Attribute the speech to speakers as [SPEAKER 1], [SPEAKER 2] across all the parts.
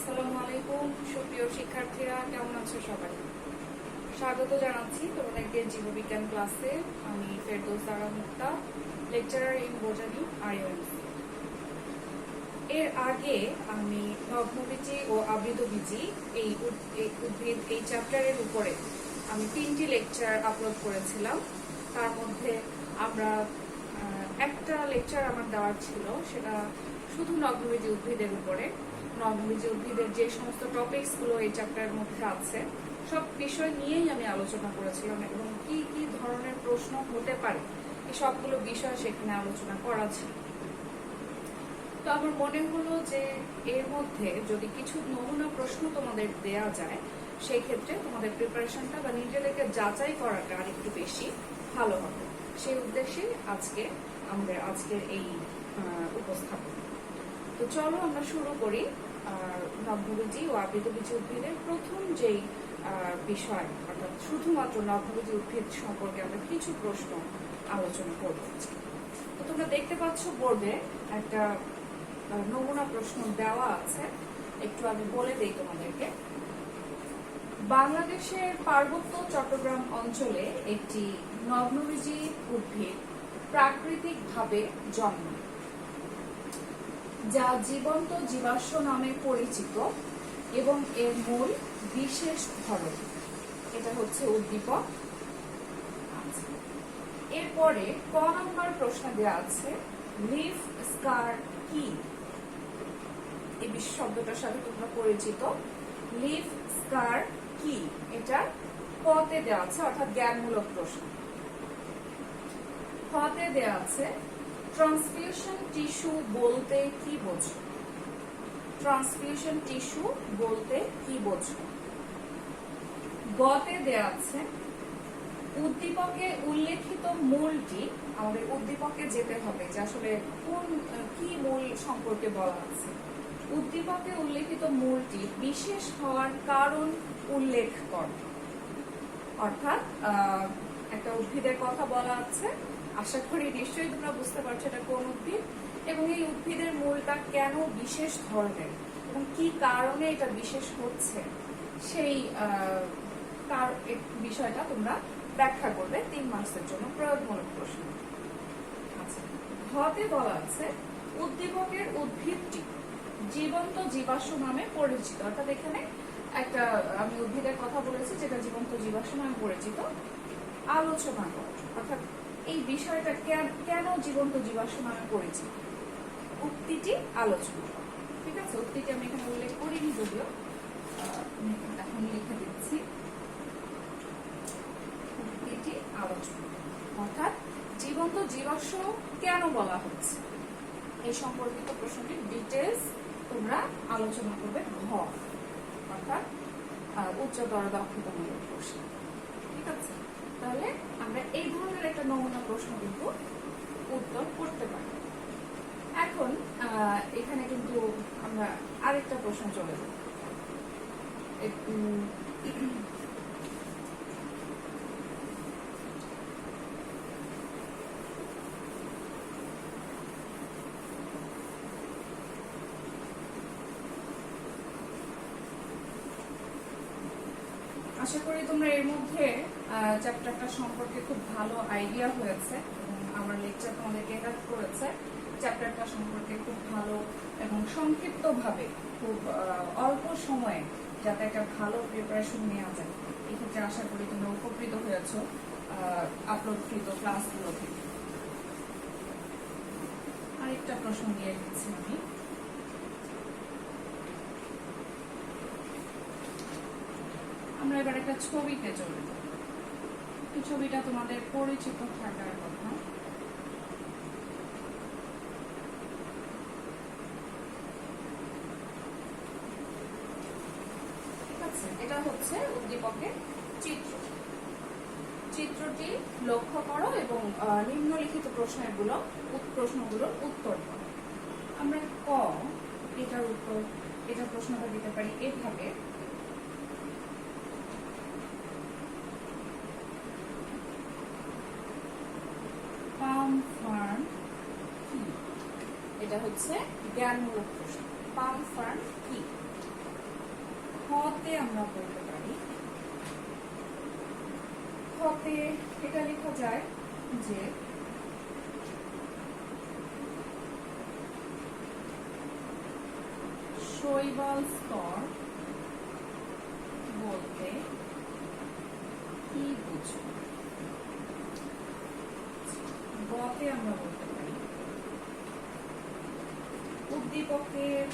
[SPEAKER 1] আসসালামু আলাইকুম সুপ্রিয় শিক্ষার্থীরা, কেমন আছো সবাই? স্বাগত জানাচ্ছি তোমাদেরকে জীববিজ্ঞান ক্লাসে। আমি ফেরদৌস আরা মুক্তা, লেকচারার ইন বোটানি আইওএমসি। এর আগে আমি নগ্নবীজি ও আবৃতবীজি এই উদ্ভিদ এই চ্যাপ্টারের উপরে আমি 3টি লেকচার আপলোড করেছিলাম। তার মধ্যে আমরা একটা লেকচার আমার দেওয়ার ছিল, সেটা শুধু নগ্নবীজি উদ্ভিদের উপরে। নগ্নবীজি উদ্ভিদের যে সমস্ত টপিকস গুলো এই চ্যাপ্টারের মধ্যে আছে সব বিষয় নিয়েই আমি আলোচনা করেছিলাম এবং কি কি ধরনের প্রশ্ন হতে পারে এই সবগুলো বিষয় সেখানে আলোচনা করা ছিল। তো আমার মনে হলো যে এর মধ্যে যদি কিছু নমুনা প্রশ্ন তোমাদের দেয়া যায়, সেই ক্ষেত্রে তোমাদের প্রিপারেশনটা বা নিজেদেরকে যাচাই করাটা আরেকটু বেশি ভালো হবে। সেই উদ্দেশ্যে আমাদের আজকের এই উপস্থাপন। তো চলো আমরা শুরু করি। নগ্নবীজি ও আবৃতবীজি উদ্ভিদের প্রথম যেই বিষয়, অর্থাৎ শুধুমাত্র নগ্নবীজি উদ্ভিদ সম্পর্কে আমরা কিছু প্রশ্ন আলোচনা করব। তো তোমরা দেখতে পাচ্ছ বোর্ডে একটা নমুনা প্রশ্ন দেওয়া আছে, একটু আমি বলে দেই তোমাদেরকে। বাংলাদেশের পার্বত্য চট্টগ্রাম অঞ্চলে একটি নগ্নবীজি উদ্ভিদ প্রাকৃতিকভাবে জন্মায়, যা জীবন্ত জীবাশ্ম নামে পরিচিত এবং এর মূল বিশেষ ধরন। এটা হচ্ছে উদ্দীপক। এরপরে ক নম্বর প্রশ্ন দেওয়া আছে, লিফ স্কার কি? এই শব্দটার সাথে তোমরা পরিচিত। লিফ স্কার কি? এটা কতে দেওয়া আছে, অর্থাৎ জ্ঞানমূলক প্রশ্ন। খতে দেওয়া আছে, ট্রান্সফিউশন টিস্যু বলতে কি বোঝো? ট্রান্সফিউশন টিস্যু বলতে কি বোঝো? গতে দেয়া আছে, উদ্দীপকে উল্লেখিত মূলটি, আমাদের উদ্দীপকে যেতে হবে যে আসলে কি মূল সম্পর্কে বলা আছে। উদ্দীপকে উল্লেখিত মূলটি বিশেষ হওয়ার কারণ উল্লেখ করে। অর্থাৎ একটা উদ্ভিদের কথা বলা আছে, আশা করি নিশ্চয়ই তোমরা বুঝতে পারছো এটা কোন উদ্ভিদ এবং এই উদ্ভিদের মূলটা কেন বিশেষ ধরনের এবং কি কারণে এটা বিশেষ হচ্ছে, সেই বিষয়টা তোমরা ব্যাখ্যা করবে। 3 মার্কসের জন্য প্রয়োগমূলক প্রশ্ন। আচ্ছা, ঘতে বলা আছে, উদ্দীপকের উদ্ভিদটি জীবন্ত জীবাশ্ম নামে পরিচিত। অর্থাৎ এখানে একটা আমি উদ্ভিদের কথা বলেছি যেটা জীবন্ত জীবাশ্ম নামে পরিচিত, আলোচনা কর। অর্থাৎ এই বিষয়টা কেন জীবন্ত জীবাশ্ম নামে পরিচিত, উক্তিটি আলোচনা কর। ঠিক আছে, উক্তিটি আমি এখানে উল্লেখ করিনি, যদিও এখন লিখে দিচ্ছি। উক্তিটি আলোচনা, অর্থাৎ জীবন্ত জীবাশ্ম কেন বলা হচ্ছে এই সম্পর্কিত প্রশ্নটির ডিটেলস তোমরা আলোচনা করবে। ঘ, অর্থাৎ উচ্চতর দক্ষতামূলক প্রশ্ন। ঠিক আছে, তাহলে আমরা এই ধরনের একটা নমুনা প্রশ্ন কিন্তু উত্তর করতে পারি। এখন এখানে কিন্তু আমরা আরেকটা প্রশ্ন চলে যাব। আশা করি তোমরা এর মধ্যে চ্যাপ্টারটা সম্পর্কে খুব ভালো আইডিয়া হয়েছে এবং আমার লেকচার তোমাদেরকে হেল্প করেছে চ্যাপ্টারটা সম্পর্কে খুব ভালো এবং সংক্ষিপ্তভাবে খুব অল্প সময়ে যাতে একটা ভালো প্রিপারেশন নেওয়া যায়। এক্ষেত্রে আশা করি তোমরা উপকৃত হয়েছ আপলোডকৃত ক্লাসগুলো থেকে। আরেকটা প্রশ্ন দিয়ে দিচ্ছি আমি। আমরা এবার একটা ছবিতে চলে যাব। এই ছবিটা তোমাদের পরিচিত থাকার কথা। ঠিক আছে, এটা হচ্ছে উদ্দীপকের চিত্র। চিত্রটি লক্ষ্য করো এবং নিম্নলিখিত প্রশ্নগুলোর উত্তর করো। আমরা ক, এটার প্রশ্নটা দিতে পারি এভাবে, পাম ফার্ম কি? এটা হচ্ছে জ্ঞানমূলক প্রশ্ন। পাম ফার্ম কি? খতে আমরা বলতে পারি, খতে এটা লেখা যায় যে শৈবাল স্তর বলতে কি বুঝো। গতে আমরা বলতে পারি উদ্দীপকের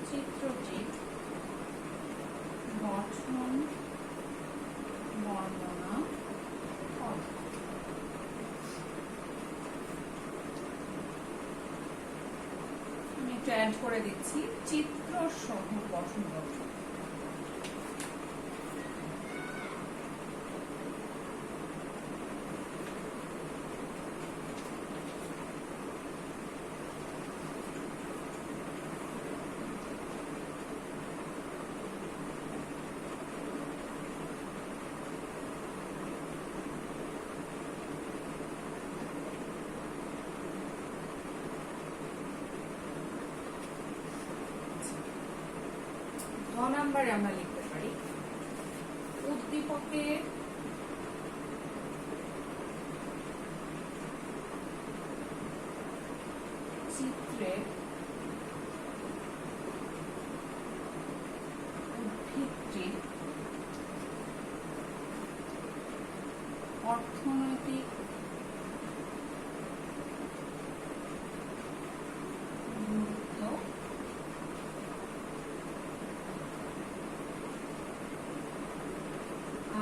[SPEAKER 1] চিত্রটি গঠন বর্ণনা করো। আমি একটু অ্যাড করে দিচ্ছি, চিত্র সহ গঠন করো। গ নাম্বারে আমরা লিখতে পারি উদ্দীপকে চিত্রের উদ্ভিদটির অর্থনৈতিক গুরুত্ব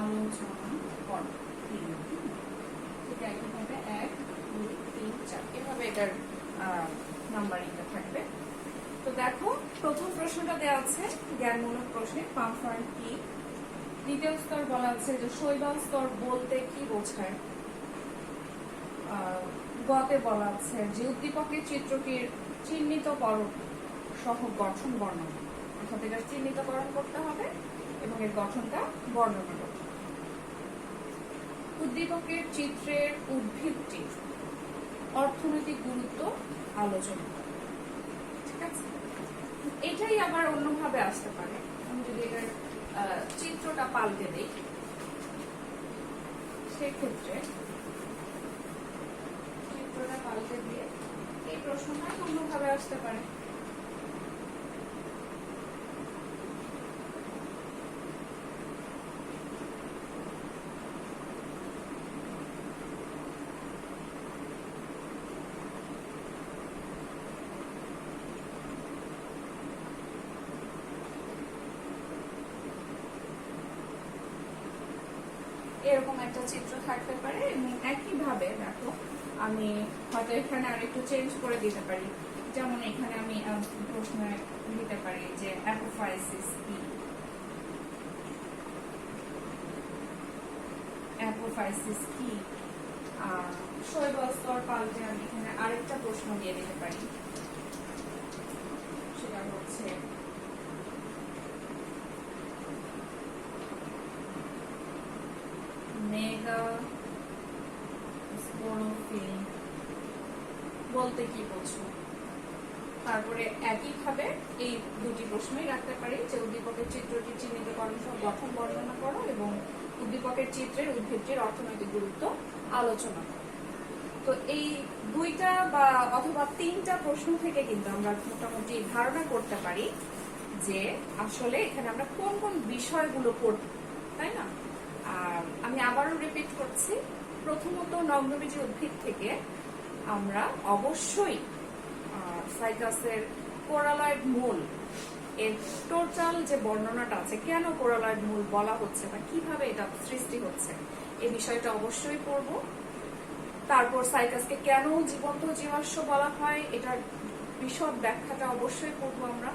[SPEAKER 1] আলোচনা করো। একইভাবে 1 2 3 4 এভাবে এটার নাম্বারিংটা থাকবে। তো দেখো, প্রথম প্রশ্নটা দেওয়া আছে জ্ঞানমূলক প্রশ্নে, পামফার্ন কি। দ্বিতীয় স্তর বলা আছে যে শৈবাল স্তর বলতে কি বোঝায়। গতে বলা আছে যে উদ্দীপকের চিত্রটির চিহ্নিতকরণ সহ গঠন বর্ণনা, অর্থাৎ এটার চিহ্নিতকরণ করতে হবে এবং এর গঠনটা বর্ণনা করতে হবে। উদ্দীপকের চিত্রের উদ্ভিদটির অর্থনৈতিক গুরুত্ব আলোচনা করে। ঠিক আছে, এটাই আবার অন্যভাবে আসতে পারে। আমি যদি এটার চিত্রটা পাল্টে দিই, সেক্ষেত্রে চিত্রটা পাল্টে দিয়ে এই প্রশ্নটা অন্যভাবে আসতে পারে। এরকম একটা চিত্র থাকতে পারে এবং একইভাবে দেখো আমি হয়তো এখানে আরেকটু চেঞ্জ করে দিতে পারি। যেমন এখানে আমি প্রশ্নে দিতে পারি যে অ্যাপোফাইসিস কি। অ্যাপোফাইসিস কি, শৈবাল স্তর পাল্টে আমি এখানে আরেকটা প্রশ্ন দিয়ে দিতে পারি, সেটা হচ্ছে মেগা স্পোরোফিল বলতে কি বোঝো। তারপরে একইভাবে এই দুটি প্রশ্নই রাখতে পারি যে উদ্দীপকের চিত্রটি চিহ্নিতকরণ সহ গঠন বর্ণনা করো এবং উদ্দীপকের চিত্রের উদ্ভিদটির অর্থনৈতিক গুরুত্ব আলোচনা করো। তো এই দুইটা বা অথবা তিনটা প্রশ্ন থেকে কিন্তু আমরা মোটামুটি ধারণা করতে পারি যে আসলে এখানে আমরা কোন কোন বিষয়গুলো পড়ব, তাই না। আর আমি আবারও রিপিট করছি, প্রথমত নগ্নবীজী উদ্ভিদ থেকে আমরা অবশ্যই সাইকাসের কোরালয়েড মূল এর টোটাল যে বর্ণনাটা আছে, কেন কোরালয়েড মূল বলা হচ্ছে বা কিভাবে এটা সৃষ্টি হচ্ছে, এই বিষয়টা অবশ্যই পড়ব। তারপর সাইকাসকে কেন জীবন্ত জীবাশ্ম বলা হয়, এটার বিশদ ব্যাখ্যাটা অবশ্যই পড়ব আমরা।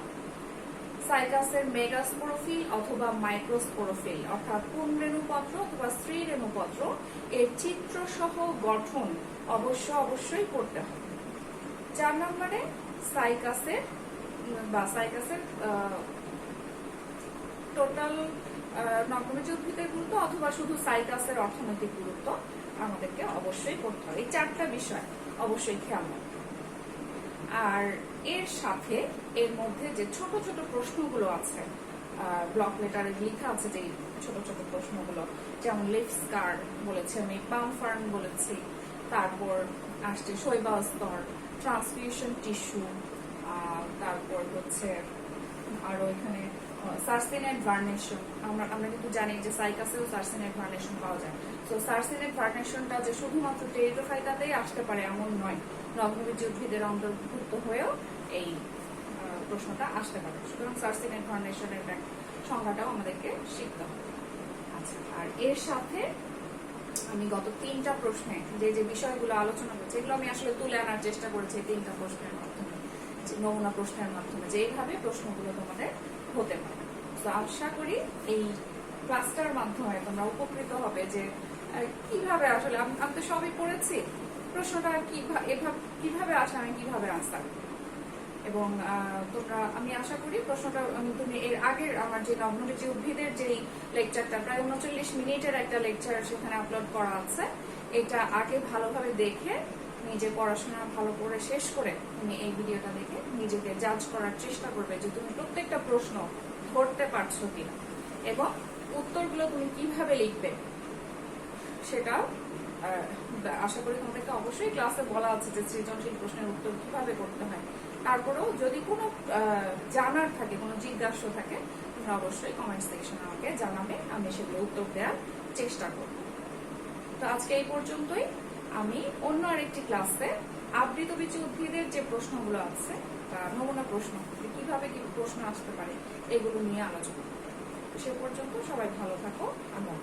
[SPEAKER 1] সাইকাসের মেগাস্পোরোফিল অথবা মাইক্রোস্পোরোফিল অর্থাৎ পুংরেণুপত্র অথবা স্ত্রী রেণুপত্র এর চিত্র সহ গঠন অবশ্যই পড়তে হবে। 4 নম্বরে সাইকাসের টোটাল নগ্নবীজ উদ্ভিদের গুরুত্ব অথবা শুধু সাইকাসের অর্থনৈতিক গুরুত্ব আমাদেরকে অবশ্যই পড়তে হবে। এই 4টা বিষয় অবশ্যই খেয়াল রাখতে হবে। আর এর সাথে এর মধ্যে যে ছোট ছোট প্রশ্নগুলো আছে, ব্লক লেটারে লেখা আছে যে ছোট ছোট প্রশ্নগুলো, যেমন লিফ স্কার বলেছি আমি, পাম ফার্ন বলেছি, তারপর আসছে শৈবাল স্তর, ট্রান্সফিউশন টিস্যু, তারপর হচ্ছে আরো এখানে সার্সিনেট ভার্নেশন। আমরা কিন্তু জানি যে সাইকাসেও সার্সিনেট ভার্নেশন পাওয়া যায়। তো সার্সিনেট ভার্নেশনটা যে শুধুমাত্র টেরিডোফাইটাতেই আসতে পারে এমন নয়, নগ্নবীজ উদ্ভিদের অন্তর্ভুক্ত হয়েও এই প্রশ্নটা আসতে পারে। সুতরাং সার্সিনেট ভার্নেশনের সংজ্ঞাটাও আমাদেরকে শিখতে হবে। আচ্ছা, আর এর সাথে আমি গত 3টা প্রশ্নে যে যে বিষয়গুলো আলোচনা করছি এগুলো আমি আসলে তুলে আনার চেষ্টা করেছি 3টা প্রশ্নের মাধ্যমে, নমুনা প্রশ্নের মাধ্যমে, যে এইভাবে প্রশ্নগুলো তোমাদের হতে পারে। তো আশা করি এই ক্লাসটার মাধ্যমে তোমরা উপকৃত হবে যে কিভাবে আসলে আমি তো সবই পড়েছি, প্রশ্নটা কিভাবে আসে, আমি কিভাবে আনসার, এবং তোমরা আমি আশা করি প্রশ্নটা তুমি এর আগের আমার যে নগ্নবীজ উদ্ভিদের যেই লেকচারটা প্রায় 39 মিনিটের একটা লেকচার সেখানে আপলোড করা আছে, এটা আগে ভালোভাবে দেখে নিজে পড়াশোনা ভালো করে শেষ করে তুমি এই ভিডিওটা দেখে নিজেকে জাজ করার চেষ্টা করবে যে তুমি প্রত্যেকটা প্রশ্ন ধরতে পারছো কিনা এবং উত্তরগুলো তুমি কিভাবে লিখবে সেটাও আশা করি তোমাদেরকে অবশ্যই ক্লাসে বলা আছে যে সৃজনশীল প্রশ্নের উত্তর কিভাবে করতে হয়। তারপরেও যদি কোনো জানার থাকে, কোনো জিজ্ঞাসা থাকে, তোমরা অবশ্যই কমেন্ট সেকশনে আমাকে জানাবে, আমি সেগুলো উত্তর দেওয়ার চেষ্টা করব। তো আজকে এই পর্যন্তই। আমি অন্য আরেকটি ক্লাসে আবৃতবীজী উদ্ভিদের যে প্রশ্নগুলো আছে বা নমুনা প্রশ্ন, কিভাবে কি প্রশ্ন আসতে পারে এগুলো নিয়ে আলোচনা করব। সে পর্যন্ত সবাই ভালো থাকো। আমরা